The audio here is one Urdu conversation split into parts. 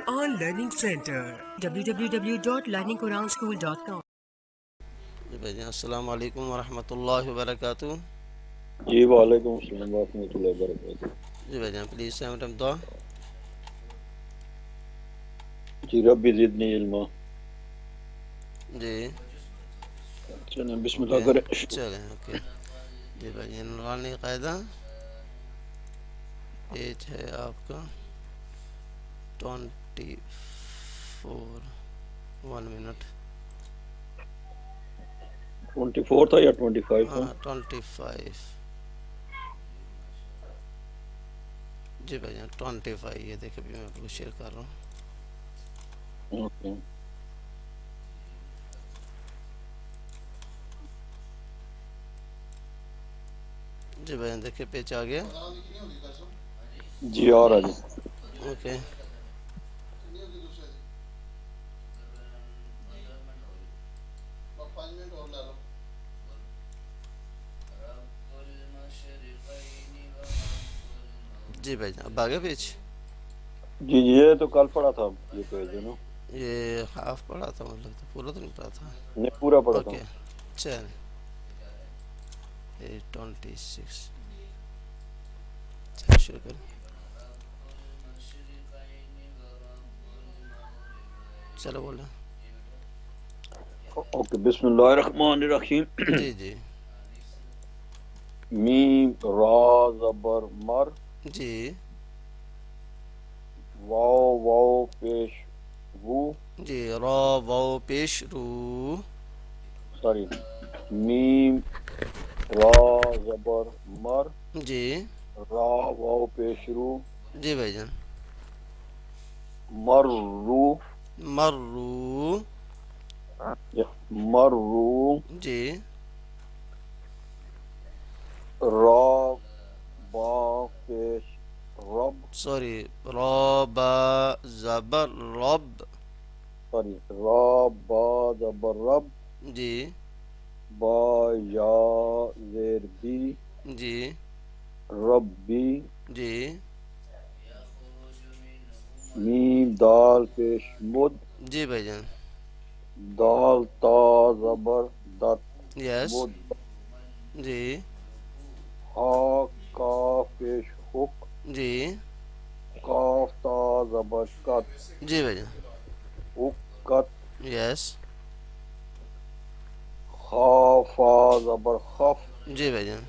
Quran Learning Center, www.learningquranschool.com. جی بھائی جان السلام علیکم ورحمۃ اللہ وبرکاتہ. جی وعلیکم السلام ورحمۃ اللہ وبرکاتہ. جی بھائی جان پلیز سیم ٹائم دعا. جی ربی زدنی علما. جی چلیں بسم اوکے اللہ کریں. چلیں اوکے. جی بھائی جان نورانی قاعدہ پیج ہے آپ کا 24. 1 منٹ. 24 تھا یا 25 تھا؟ 25. جی بھائی جان 25. یہ دیکھیں ابھی میں آپ کو شیئر کر رہا ہوں. اوکے. جی بھائی جان دیکھیں پیج آ گیا. جی آ رہا جی. اوکے. جی بھائی جان اب آگے پیج. جی جی یہ تو کل پڑھا تھا یہ پیج ہے نا. یہ ہاف پڑھا تھا مطلب تو پورا تو نہیں پڑھا تھا. نہیں پورا پڑھا تھا. اوکے چل 26 شروع کریں. چلو بولیں. اوکے بسم اللہ الرحمن الرحیم. جی جی میم را زبر مر. جی واو واو پیش وو. جی را واو پیش رو. سوری میم را زبر مر. جی را واو پیش رو. جی بھائی جان مر رو. مرو. مر رو. جی را با پیش رب. سوری را با زبر رب. سوری را با زبر رب. جی با یا زیر بی. جی ربی. جی میم دال پیش مد. جی بھائی جان دال تا زبر دت. یس. مد. جی ہا کاف پیش حک. جی کاف تا زبر کت. جی بھائی جان حکت. یس. خا فا زبر خف. جی بھائی جان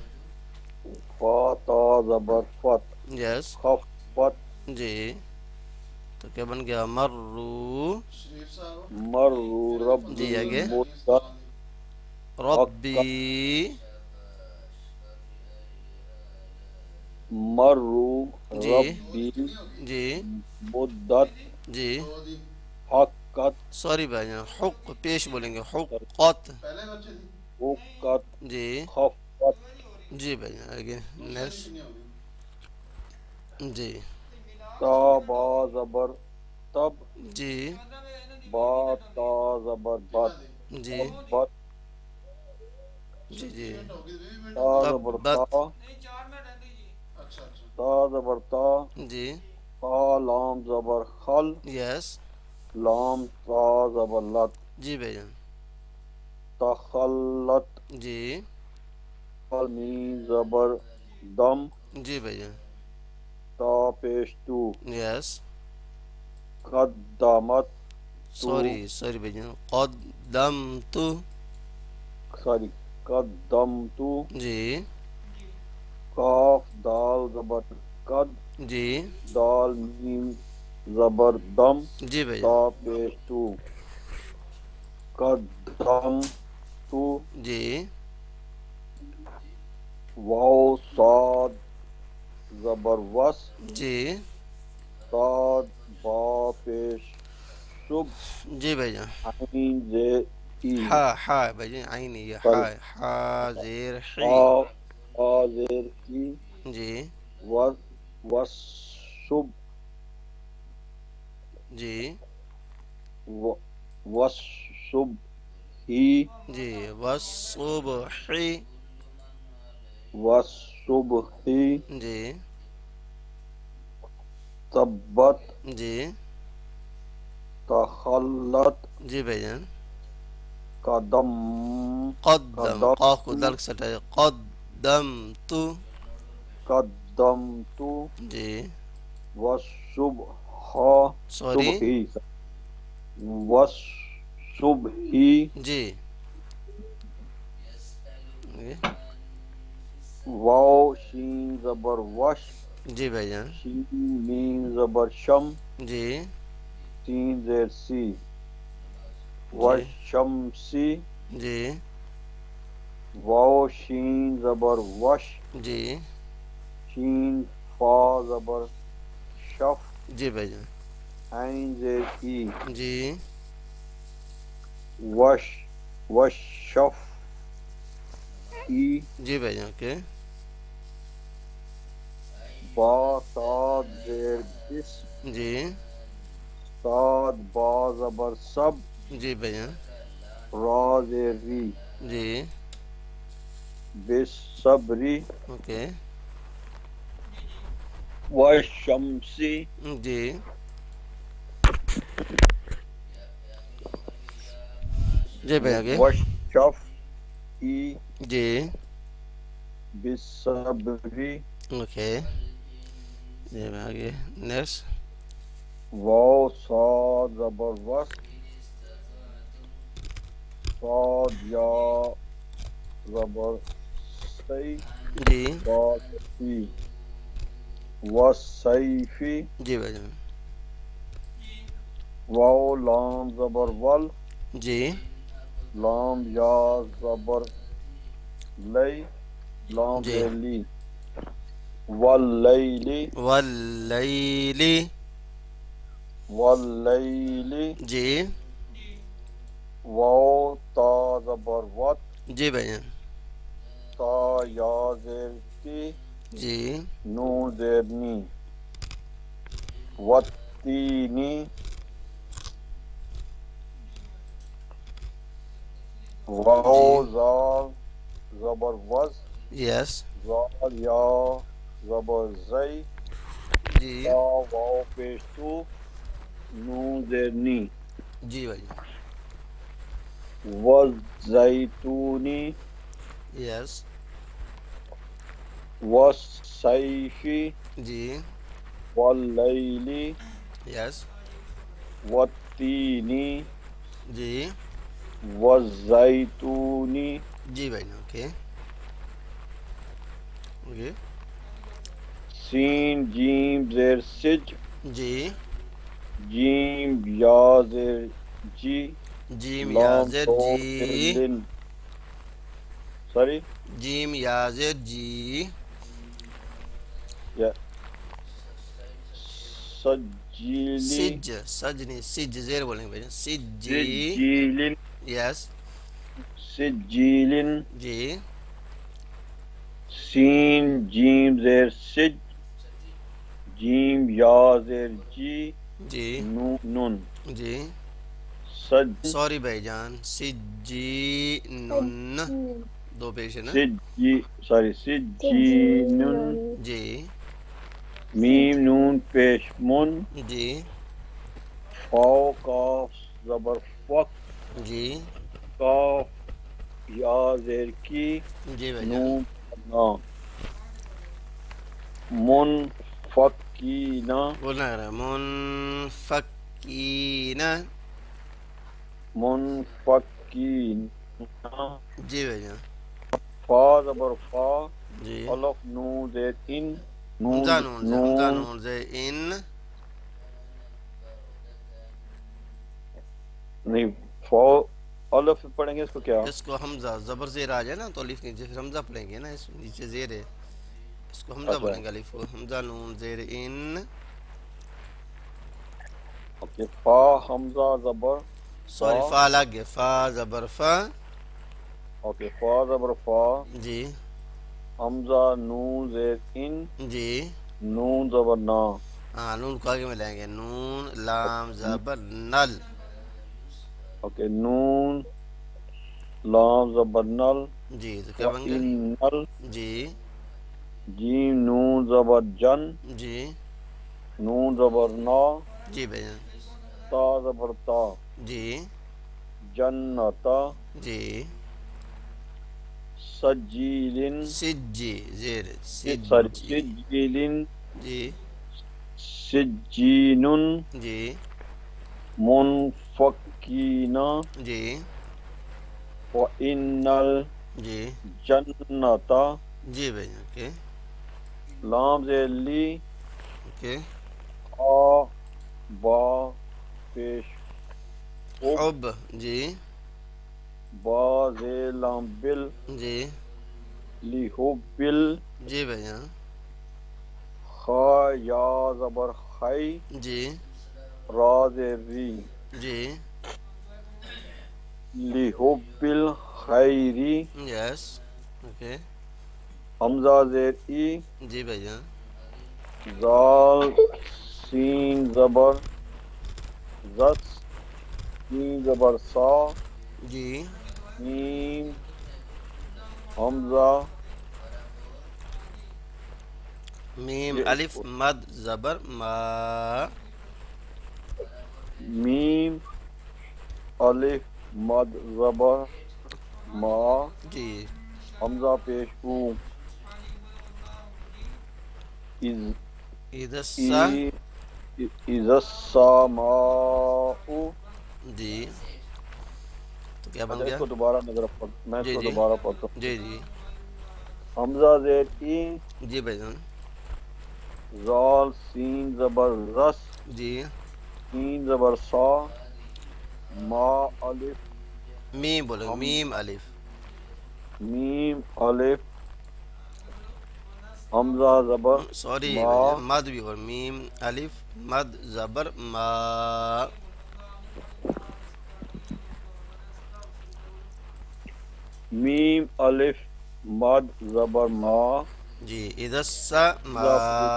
فا تا زبر فت. یس. خف فت. جی تو کیا بن گیا مرو. مر جی ربی آگے مدت. حکت. ربی. مرو جی ربی جی مدت. جی حکت. سوری بھائی جان حق پیش بولیں گے حقت. حکت. جی خفت. جی بھائی جان آگے نیکسٹ. جی تا با زبر تب. جی با تا زبر بد. جی بد. جی جی تا زبر تا. تبت. تا زبر تا. جی تا لام زبر خل. یس. لام تا زبر لت. جی بھائی جان تخلت. جی میم زبر دم. جی بھائی جان تا پیش تو. یس. قدمت تو. سوری بھائی جان قدمت. سوری قدم تو. جی کاف دال زبر قد. جی دال میم زبر دم. جی بھائی تا جان پیش تو. قدم تو. جی واو صاد زبر وس. جی صاد با پیش صب. جی بھائی جان عین زے ای. ہا بھائی جان عین یہ سوری ہا زیر آ حی. آ زیر ای. جی وصب. جی وصب ہی. جی والصبح. وصبح. جی تبت. جی تخلت جی بھائی جان. قدم قدم قاف کو قدمت دل کے ساتھ ہے. قدمت. قدمت جی. والصبح سوری. صبحی والصبحی جی. جی. واو شین زبر وش جی بھائی جان. شین میم زبر شم جی. سین زیر سی جی. وشمسی جی. واو شین زبر وش جی. شین فا زبر شف جی بھائی جان. عین زیر ای جی. وش وشف ای جی بھائی جان. اوکے. با صاد زیر بس جی. صاد با زبر سب جی بھائی جان. را زیر ری جی. بس صبری اوکے. وشمسی جی. جی بھائی آگے. وشف ای جی. بصبری اوکے. جی بھائی آگے. نیکسٹ. واو صاد زبر وس صاد یا زبر سی جی. صاد فی وسیفی جی بھائی جان. واو لام زبر ول جی. لام یا زبر لئی لام جی. زیر لی واللیلی واللیل. واللیلی جی. واو تا زبر وت جی بھائی جان. تا یا زیر تی جی. نون زیر نی وتینی واو جی. زال زبر وز یس. زال یا زبر زئی جی. تا واو پیش تو نون زیر نی جی بھائی جان. والزیتونی یس. والسیفی جی. واللیلی یس. والتینی جی. والزیتونی جی بھائی جان. اوکے. اوکے. سین جیم زیر سج جی. جیم یا زیر جی جیم لام یازر دو زیر جی. لن سوری جیم یازر جی. یا سجیلی سج سج نہیں سج زیر بولیں گے بھائی جان. سجی. سجیلن یس. سجیلن جی. سین جیم زیر سج جیم یا زیر جی جی. نون جی. سج سوری بھائی جان. سجی نن دو پیش ہے نا. سجی سوری سجینن جی. میم نون پیش من جی. فاو کاف زبر فک جی. کاف یا زیر کی جی بھائی جان. نون نا منفکینا بولنا ہے منفقین. منفکینا جی بھائی جان. فا زبر فا جی. الف نون زیر ان نون حمزہ نون سے حمزہ نون نون سے ان. نہیں فا الف پڑھیں گے اس کو کیا اس کو حمزہ زبر زیر آ جائے نا تو الف نیچے پھر حمزہ پڑھیں گے نا. اس نیچے زیر ہے اس کو حمزہ اچھا بولیں گے. الف کو حمزہ نون زیر ان. اوکے فا حمزہ زبر فا سوری فا لگ گیا. فا زبر فا. اوکے فا زبر فا جی. حمزہ نون زیر ان جی. نون زبر نا ہاں نون کو آگے میں لائیں گے. نون لام زبر نل. اوکے نون لام زبر نل جی تو و کیا بن گیا. ان نل جی. جیم نون زبر جن جی. نون زبر نا جی بھائی جان. تا زبر تا جی جنتا جی سجیل سجی زیر سوری سجی سجیل جی سجین جی منفکین جی وَإِنَّ جی الجنت جی بھائی اوکے لام زیر لی اوکے آ با پیش اب حب جی با زیر لام بل جی لی حب بل جی بھائی ہاں خا یا زبر خی جی را زیر ری جی لی حب الخیری یس اوکے حمزہ زیر ای جی بھائی ہاں زال سین زبر زس سین زبر سا جی میم حمزہ میم یہ الف مد زبر ما میم الف مد زبر ما جی حمزہ پیش او از ادسا ای از السماء جی تو کیا بن اچھا اس گیا کو دوبارہ میں اس جی کو جی دوبارہ پڑھتا جی ہوں جی حمزہ زیر ای جی بھائی جان زال سین زبر رس جی سین زبر سا ما الف میم بولو حمزہ میم الف میم الف حمزہ زبر سوری ما بھائی جان مد بھی بول میم الف مد زبر ما میم الف مد زبر ما جی ادسا ما حمزہ پیش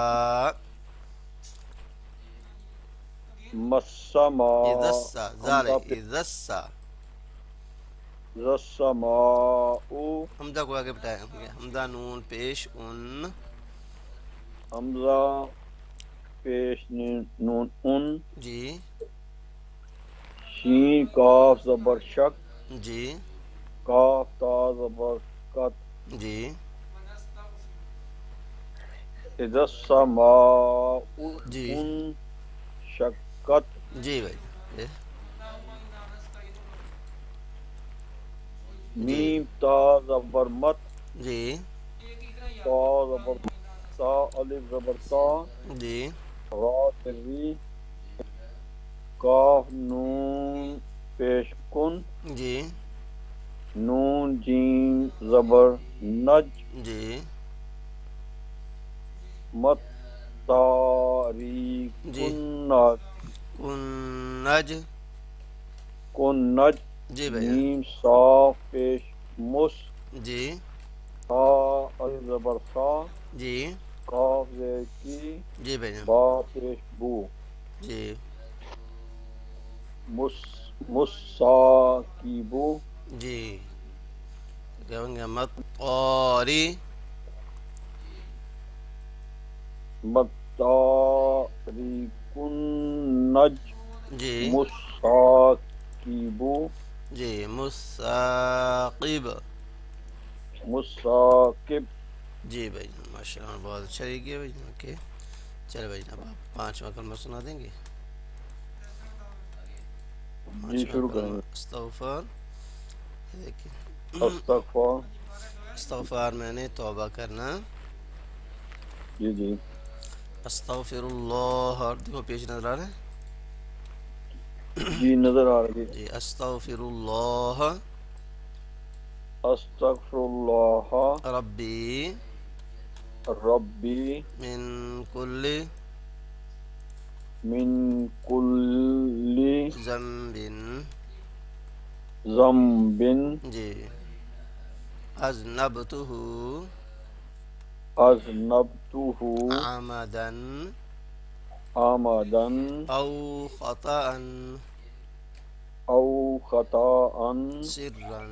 مسما ادسا زال حمزہ پیش ادسا السماء حمزہ کو آگے بتایا حمزہ نون پیش ان حمزہ پیش نون ان جی شین کاف زبر شک جی کاف تا زبر کت جی اذا السماء جی ان شکت جی بھائی جی جی میم تا زبر مت جی تا زبر تا الف زبر تا جی را ری کاف نون پیش کن جی نون جیم زبر نج جی مت تاری جی کن نج کن نج جی بھائی جان میم صاف پیش مس جی تا الف زبر سا جی کاف زیر کی جی بھائی جان با پیش بو جی مسا کی بو جی کہیں گے مت قوری متاری کن نج جی مسا کی بو جی مستقب مساکب جی بھائی جان ماشاء اللہ بہت اچھا لکھ گیا بھائی جان اوکے چلے بھائی جان آپ پانچواں کلمہ سنا دیں گے جی پانچواں شروع کریں کلمہ گے استغفار دیکھیں استغفار استغفار میں نے توبہ کرنا جی جی استغفر اللہ دیکھو پیش نظر آ رہا ہے جی نظر آ رہی ہے جی استغفر اللہ استغفر اللہ ربی ربی من کل من کل ذنب ذنب جی اذنبتہ اذنبتہ عمدا عمدا او خطأ او خطاء سرا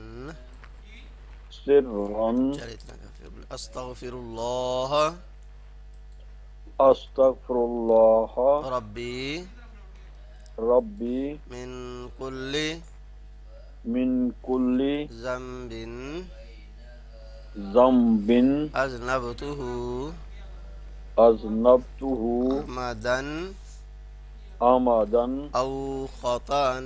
سرا چلے اتنا کافی استغفر اللہ استغفر اللہ ربی ربی من کل من کل ذنب ذنب اذنبتہ اذنبتہ عمدا عمدا او خطأ.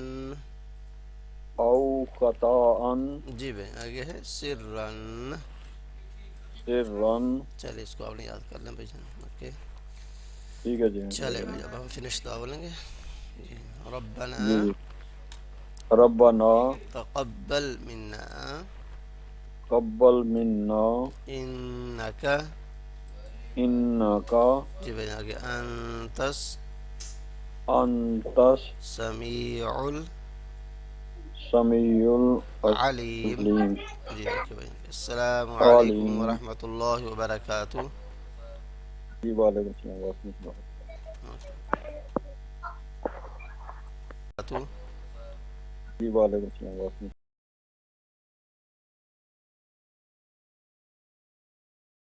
او خطاء جی بھائی آگے ہے سرن. سرا. چلے اس کو آپ نے یاد کر لیں بھائی جان. اوکے ٹھیک ہے جی. چلے بھائی اب ہم فنش دعا بولیں گے. جی ربنا جی جی. ربنا تقبل منا قبل منا انک. انک جی بھائی آگے انتس انت سمیع سمیع العلیم. العلیم. جی اوکے بھائی. السلام علیکم علیم. ورحمۃ اللہ وبرکاتہ. جی وعلیکم السلام ورحمۃ اللہ. تو جی وعلیکم السلام ورحمۃ اللہ.